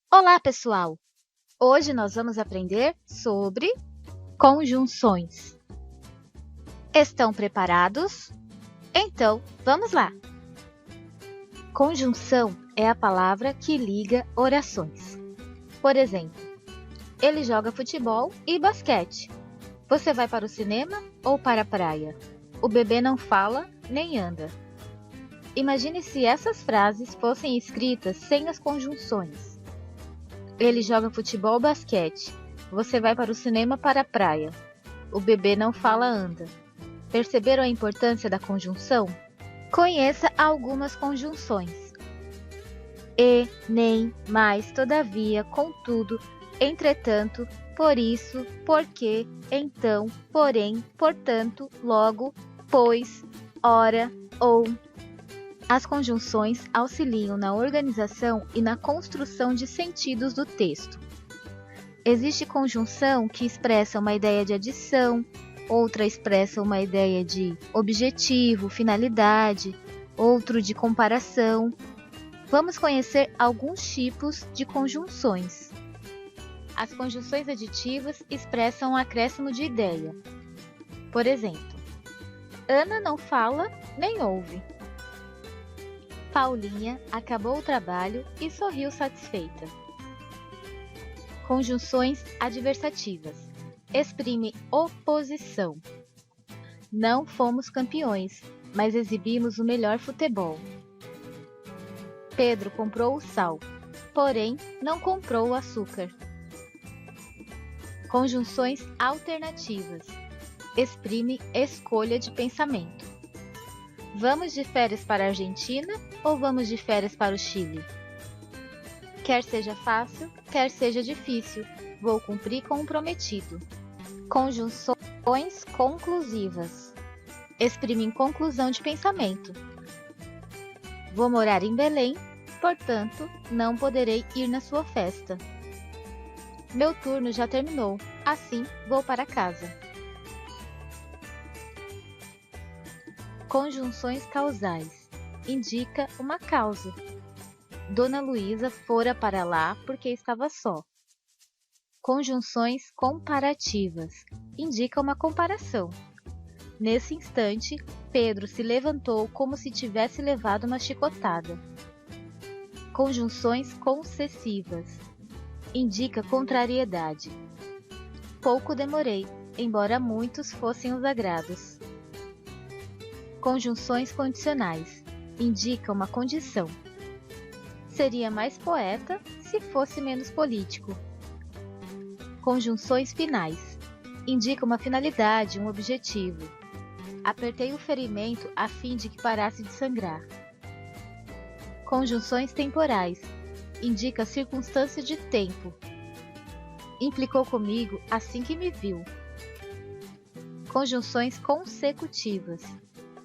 Olá, pessoal! Hoje nós vamos aprender sobre conjunções. Estão preparados? Então, vamos lá! Conjunção é a palavra que liga orações. Por exemplo, ele joga futebol e basquete. Você vai para o cinema ou para a praia? O bebê não fala nem anda. Imagine se essas frases fossem escritas sem as conjunções. Ele joga futebol ou basquete. Você vai para o cinema para a praia. O bebê não fala, anda. Perceberam a importância da conjunção? Conheça algumas conjunções. E, nem, mais, todavia, contudo, entretanto, por isso, porque, então, porém, portanto, logo, pois, ora, ou. As conjunções auxiliam na organização e na construção de sentidos do texto. Existe conjunção que expressa uma ideia de adição, outra expressa uma ideia de objetivo, finalidade, outro de comparação. Vamos conhecer alguns tipos de conjunções. As conjunções aditivas expressam um acréscimo de ideia. Por exemplo, Ana não fala nem ouve. Paulinha acabou o trabalho e sorriu satisfeita. Conjunções adversativas. Exprime oposição. Não fomos campeões, mas exibimos o melhor futebol. Pedro comprou o sal, porém não comprou o açúcar. Conjunções alternativas. Exprime escolha de pensamento. Vamos de férias para a Argentina ou vamos de férias para o Chile? Quer seja fácil, quer seja difícil, vou cumprir com o prometido. Conjunções conclusivas. Exprimem conclusão de pensamento. Vou morar em Belém, portanto, não poderei ir na sua festa. Meu turno já terminou, assim vou para casa. Conjunções causais. Indica uma causa. Dona Luísa fora para lá porque estava só. Conjunções comparativas. Indica uma comparação. Nesse instante, Pedro se levantou como se tivesse levado uma chicotada. Conjunções concessivas. Indica contrariedade. Pouco demorei, embora muitos fossem os agrados. Conjunções condicionais. Indica uma condição. Seria mais poeta se fosse menos político. Conjunções finais. Indica uma finalidade, um objetivo. Apertei o ferimento a fim de que parasse de sangrar. Conjunções temporais. Indica circunstância de tempo. Implicou comigo assim que me viu. Conjunções consecutivas.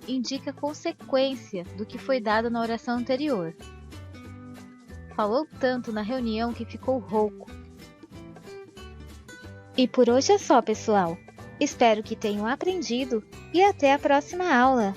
Indica consequência do que foi dado na oração anterior. Falou tanto na reunião que ficou rouco. E por hoje é só, pessoal. Espero que tenham aprendido e até a próxima aula.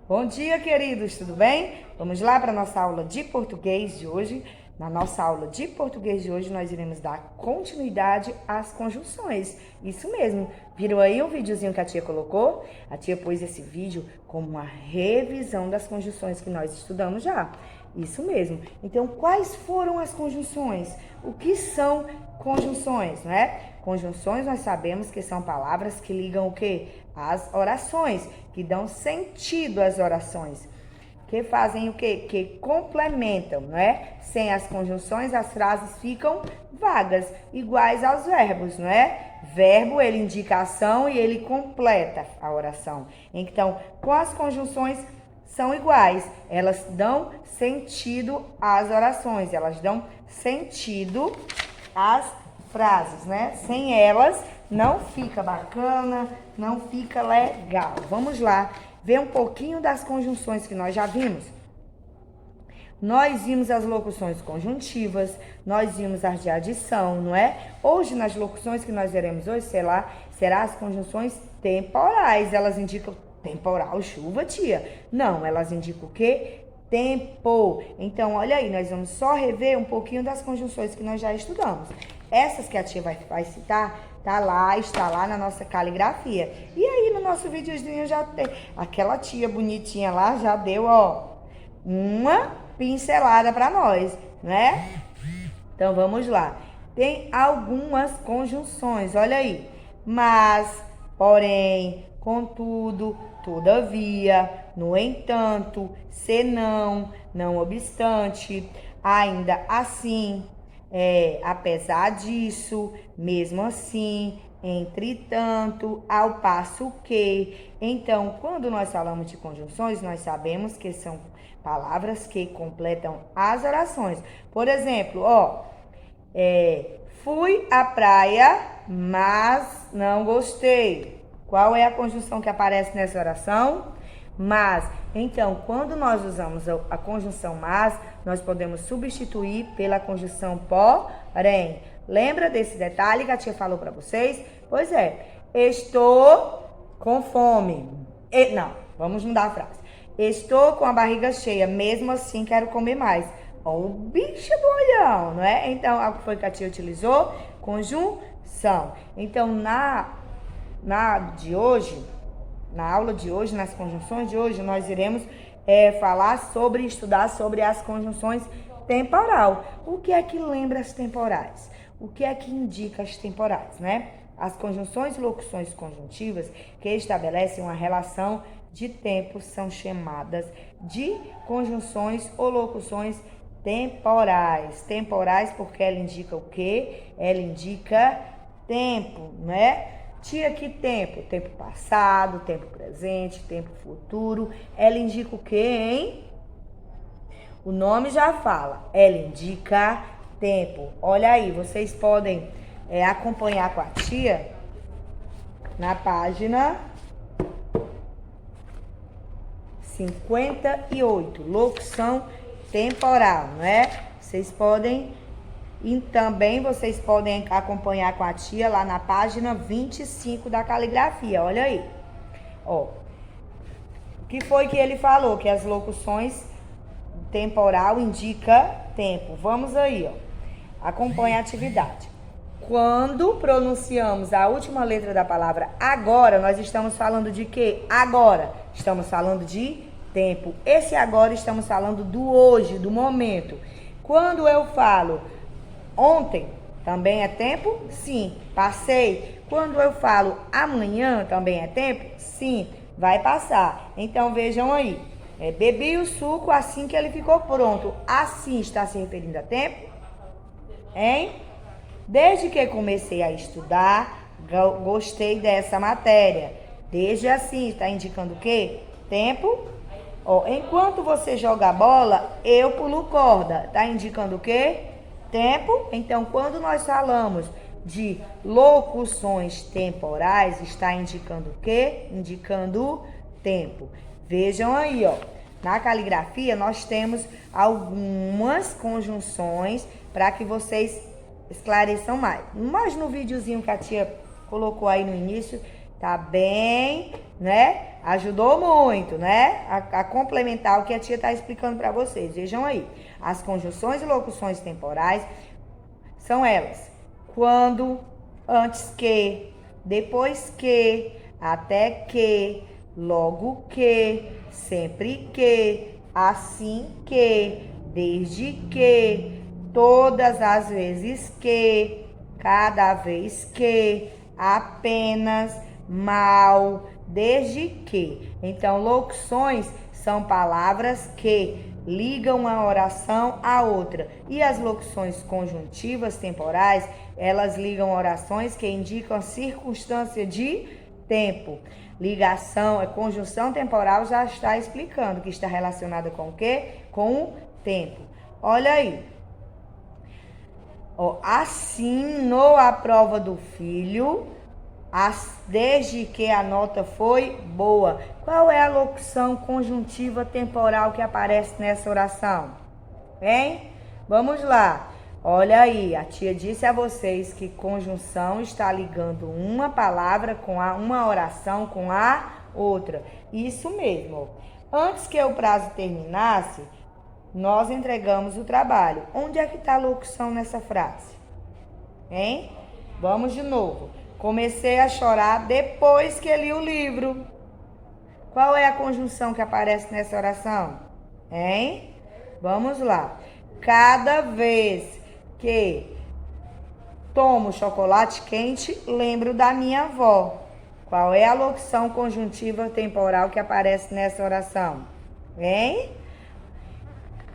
Bom dia, queridos, tudo bem? Vamos lá para a nossa aula de português de hoje. Na nossa aula de português de hoje, nós iremos dar continuidade às conjunções. Isso mesmo. Viram aí o videozinho que a tia colocou? A tia pôs esse vídeo como uma revisão das conjunções que nós estudamos já. Isso mesmo. Então, quais foram as conjunções? O que são conjunções, não é? Conjunções nós sabemos que são palavras que ligam o quê? As orações, que dão sentido às orações. Que fazem o quê? Que complementam, não é? Sem as conjunções, as frases ficam vagas, iguais aos verbos, não é? Verbo, ele indica a ação e ele completa a oração. Então, com as conjunções, são iguais. Elas dão sentido às orações, elas dão sentido às frases, né? Sem elas, não fica bacana, não fica legal. Vamos lá. Ver um pouquinho das conjunções que nós já vimos. Nós vimos as locuções conjuntivas, nós vimos as de adição, não é? Hoje, nas locuções que nós veremos hoje, será as conjunções temporais. Elas indicam temporal, chuva, tia. Não, elas indicam o quê? tempo. Então, olha aí, nós vamos só rever um pouquinho das conjunções que nós já estudamos. Essas que a tia vai citar, está lá na nossa caligrafia. E aí, no nosso videozinho já tem. Aquela tia bonitinha lá já deu, ó, uma pincelada para nós, né? Então, vamos lá. Tem algumas conjunções, olha aí. Mas, porém, contudo, todavia, no entanto, senão, não obstante, ainda assim, apesar disso, mesmo assim, entretanto, ao passo que. Então, quando nós falamos de conjunções, nós sabemos que são palavras que completam as orações. Por exemplo, ó, fui à praia, mas não gostei. Qual é a conjunção que aparece nessa oração? Mas. Então, quando nós usamos a conjunção mas, nós podemos substituir pela conjunção porém. Lembra desse detalhe que a tia falou para vocês? Pois é, estou com fome. Não, vamos mudar a frase. Estou com a barriga cheia, mesmo assim quero comer mais. Ó, o bicho do olhão, não é? Então, o que foi que a tia utilizou? Conjunção. Então, na aula de hoje, nas conjunções de hoje, nós iremos estudar sobre as conjunções temporal. O que é que lembra as temporais? O que é que indica as temporais, né? As conjunções e locuções conjuntivas que estabelecem uma relação de tempo são chamadas de conjunções ou locuções temporais. Temporais porque ela indica o quê? Ela indica tempo, né? Tia, que tempo? Tempo passado, tempo presente, tempo futuro. Ela indica o quê, hein? O nome já fala. Ela indica tempo. Olha aí, vocês podem acompanhar com a tia na página 58. Locução temporal, não é? Vocês podem... E também vocês podem acompanhar com a tia lá na página 25 da caligrafia. Olha aí. Ó. O que foi que ele falou? Que as locuções temporal indica tempo. Vamos aí, ó. Acompanhe a atividade. Quando pronunciamos a última letra da palavra agora, nós estamos falando de quê? Agora. Estamos falando de tempo. Esse agora estamos falando do hoje, do momento. Quando eu falo ontem, também é tempo? Sim. Passei. Quando eu falo amanhã, também é tempo? Sim. Vai passar. Então, vejam aí. Bebi o suco assim que ele ficou pronto. Assim está se referindo a tempo? Hein? Desde que comecei a estudar, gostei dessa matéria. Desde assim, está indicando o quê? Tempo. Ó, enquanto você joga bola, eu pulo corda. Está indicando o quê? Tempo. Então, quando nós falamos de locuções temporais, está indicando o quê? Indicando tempo. Vejam aí, ó. Na caligrafia, nós temos algumas conjunções para que vocês esclareçam mais. Mas no videozinho que a tia colocou aí no início, tá bem, né? Ajudou muito, né? A complementar o que a tia tá explicando para vocês. Vejam aí. As conjunções e locuções temporais são elas: quando, antes que, depois que, até que, logo que, sempre que, assim que, desde que, todas as vezes que, cada vez que, apenas, mal, desde que. Então, locuções são palavras que ligam uma oração à outra. E as locuções conjuntivas temporais, elas ligam orações que indicam a circunstância de tempo. Ligação, conjunção temporal já está explicando que está relacionada com o quê? Com o tempo. Olha aí. Ó, assinou a prova do filho, desde que a nota foi boa. Qual é a locução conjuntiva temporal que aparece nessa oração? Hein? Vamos lá. Olha aí, a tia disse a vocês que conjunção está ligando uma palavra com uma oração com a outra. Isso mesmo. Antes que o prazo terminasse, nós entregamos o trabalho. Onde é que está a locução nessa frase? Hein? Vamos de novo. Comecei a chorar depois que li o livro. Qual é a conjunção que aparece nessa oração? Hein? Vamos lá. Cada vez que tomo chocolate quente, lembro da minha avó. Qual é a locução conjuntiva temporal que aparece nessa oração? Hein?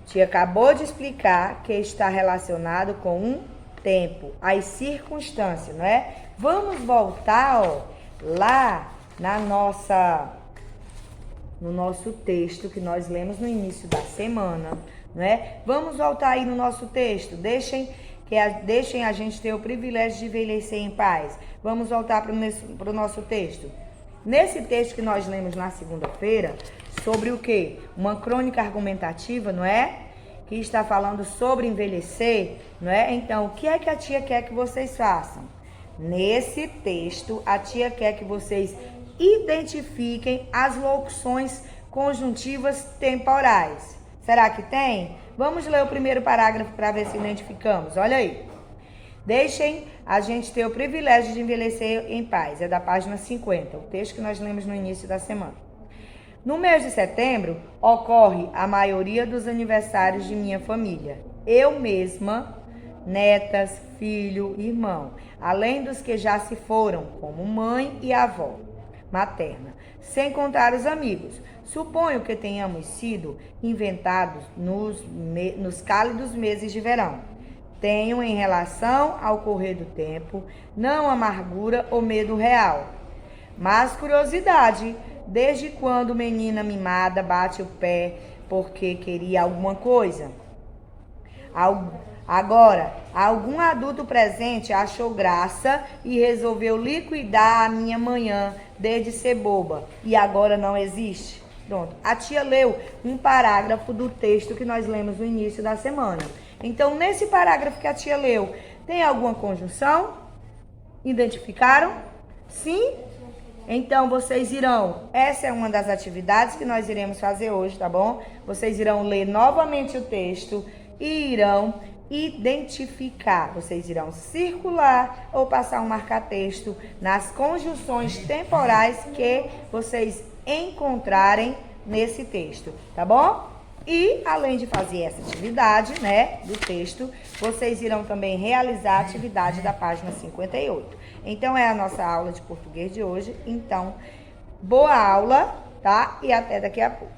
Tia acabou de explicar que está relacionado com um tempo, as circunstâncias, não é? Vamos voltar, lá no nosso texto que nós lemos no início da semana, não é? Vamos voltar aí no nosso texto. Deixem a gente ter o privilégio de envelhecer em paz. Vamos voltar para o nosso texto. Nesse texto que nós lemos na segunda-feira, sobre o quê? Uma crônica argumentativa, não é? Que está falando sobre envelhecer, não é? Então, o que é que a tia quer que vocês façam? Nesse texto, a tia quer que vocês identifiquem as locuções conjuntivas temporais. Será que tem? Vamos ler o primeiro parágrafo para ver se identificamos. Olha aí. Deixem a gente ter o privilégio de envelhecer em paz. É da página 50, o texto que nós lemos no início da semana. No mês de setembro, ocorre a maioria dos aniversários de minha família. Eu mesma, netas, filho, irmão, além dos que já se foram, como mãe e avó materna, sem contar os amigos. Suponho que tenhamos sido inventados nos cálidos meses de verão. Tenho, em relação ao correr do tempo, não amargura ou medo real, mas curiosidade. Desde quando menina mimada bate o pé porque queria alguma coisa? Agora, algum adulto presente achou graça e resolveu liquidar a minha manhã desde ser boba e agora não existe? Pronto. A tia leu um parágrafo do texto que nós lemos no início da semana. Então, nesse parágrafo que a tia leu, tem alguma conjunção? Identificaram? Sim? Então, vocês irão, essa é uma das atividades que nós iremos fazer hoje, tá bom? Vocês irão ler novamente o texto e irão identificar. Vocês irão circular ou passar um marca-texto nas conjunções temporais que vocês encontrarem nesse texto, tá bom? E, além de fazer essa atividade, né, do texto, vocês irão também realizar a atividade da página 58. Então, é a nossa aula de português de hoje. Então, boa aula, tá? E até daqui a pouco.